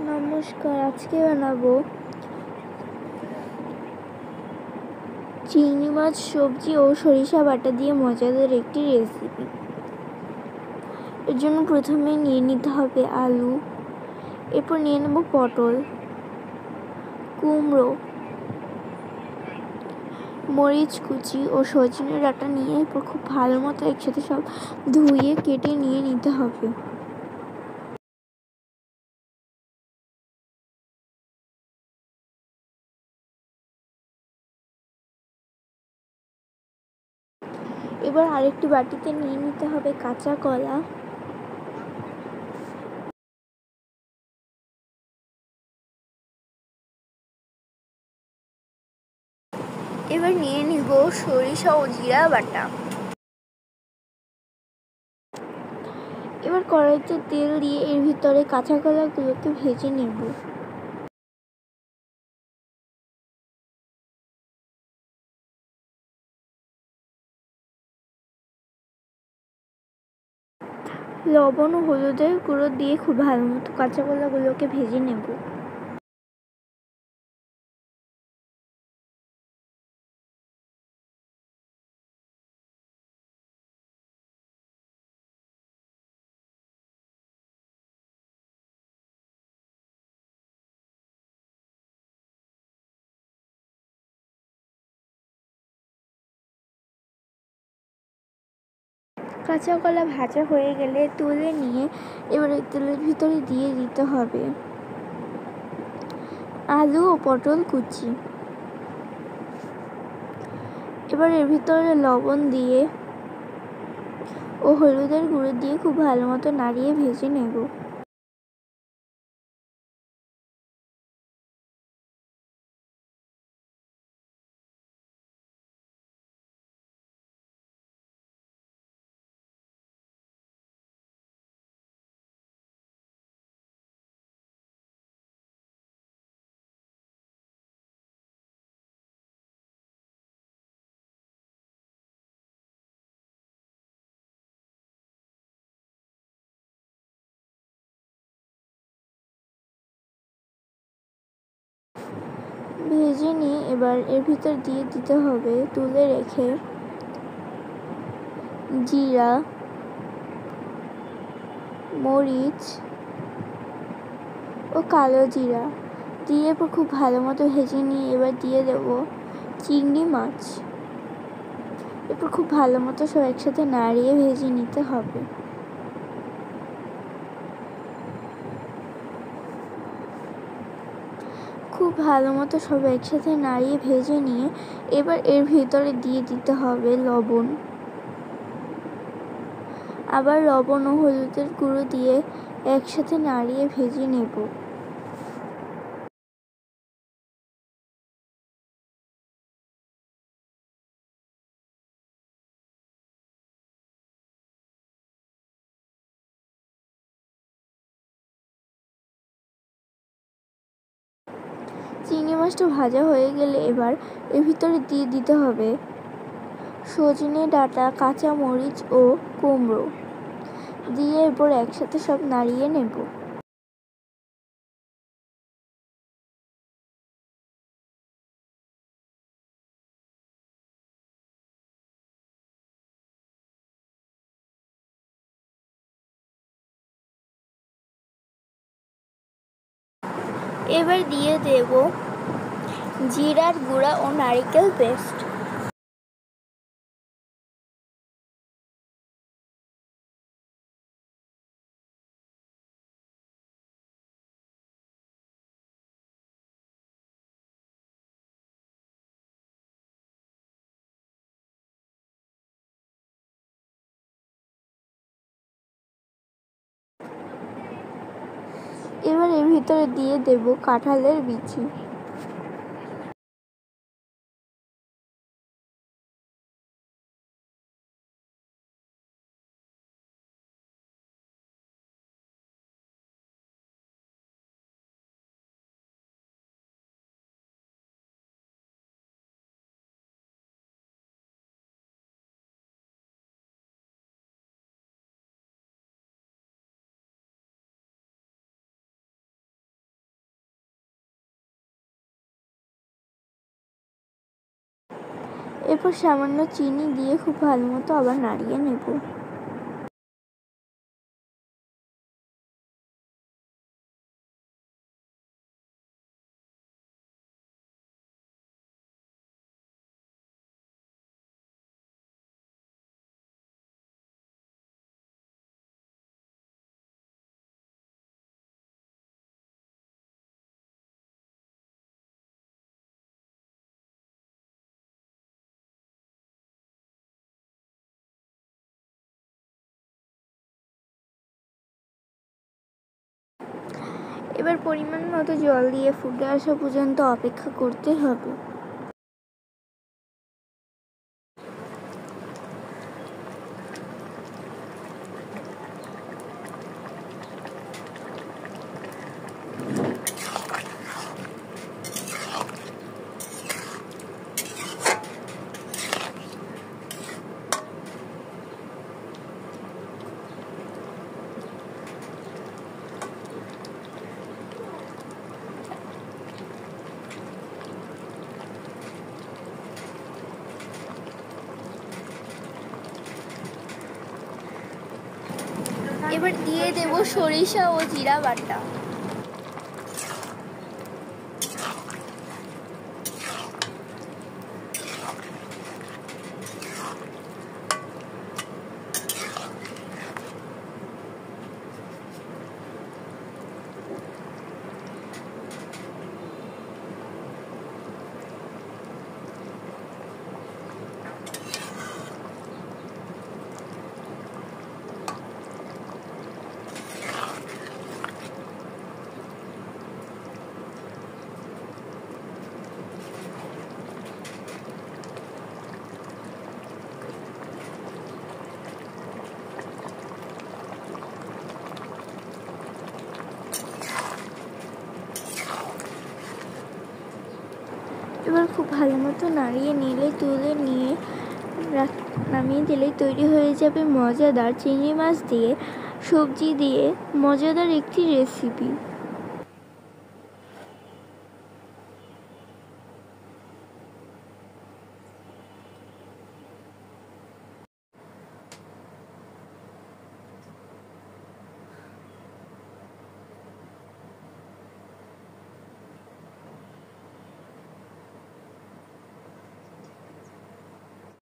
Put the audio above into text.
নমস্কার, আজকে বানাবো চিংড়ি মাছ সবজি ও সরিষা বাটা দিয়ে মজাদার একটি রেসিপি। এর জন্য প্রথমে নিয়ে নিতে হবে আলু, এরপর নিয়ে নেব পটল, কুমড়ো, মরিচ কুচি ও সজনে ডাঁটা নিয়ে এরপর খুব ভালো মতো একসাথে সব ধুয়ে কেটে নিয়ে নিতে হবে। এবার আরেকটি বাটিতে নিয়ে নিতে হবে কাঁচা কলা, এবার নিয়ে নিব সরিষা ও জিরা বাটা। এবার কড়াইতে তেল দিয়ে এর ভিতরে কাঁচা কলাগুলোকে ভেজে নেব। লবণ ও হলুদের গুঁড়ো দিয়ে খুব ভালো মতো কাঁচা কলাগুলোকে ভেজে নেব। কাঁচা কলা ভাজা হয়ে গেলে তুলে নিয়ে এবার তেলের ভিতরে দিয়ে দিতে হবে আলু ও পটল কুচি। এবার এর ভিতরে লবণ দিয়ে ও হলুদের গুঁড়ো দিয়ে খুব ভালো মতো নাড়িয়ে ভেজে নেব। ভেজে নিয়ে এবার এর ভিতর দিয়ে দিতে হবে তুলে রেখে জিরা, মরিচ ও কালো জিরা দিয়ে এরপর খুব ভালো মতো ভেজে নিয়ে এবার দিয়ে দেব চিংড়ি মাছ। এরপর খুব ভালো মতো সব একসাথে নাড়িয়ে ভেজে নিতে হবে। খুব ভালো মতো সব একসাথে নাড়িয়ে ভেজে নিয়ে এবার এর ভিতরে দিয়ে দিতে হবে লবণ, আবার লবণ ও হলুদের গুঁড়ো দিয়ে একসাথে নাড়িয়ে ভেজে নেব। চিংড়ি মাছটা ভাজা হয়ে গেলে এবার এর ভিতরে দিয়ে দিতে হবে সজনে ডাঁটা, কাঁচা মরিচ ও কুমড়ো দিয়ে এরপর একসাথে সব নাড়িয়ে নেব। এবার দিয়ে দেব জিরার গুঁড়া ও নারকেল পেস্ট। এবার এর ভিতরে দিয়ে দেব কাঁঠালের বিচি। এরপর সামান্য চিনি দিয়ে খুব ভালো মতো আবার নাড়িয়ে নেব। এবার পরিমাণ মতো জল দিয়ে ফুটে আসা পর্যন্ত অপেক্ষা করতে হবে। এবার দিয়ে দেব সরিষা ও জিরা বাটা। এবার খুব ভালো মতো নাড়িয়ে নিলে তুলে নিয়ে নামিয়ে দিলেই তৈরি হয়ে যাবে মজাদার চিংড়ি মাছ দিয়ে সবজি দিয়ে মজাদার একটি রেসিপি।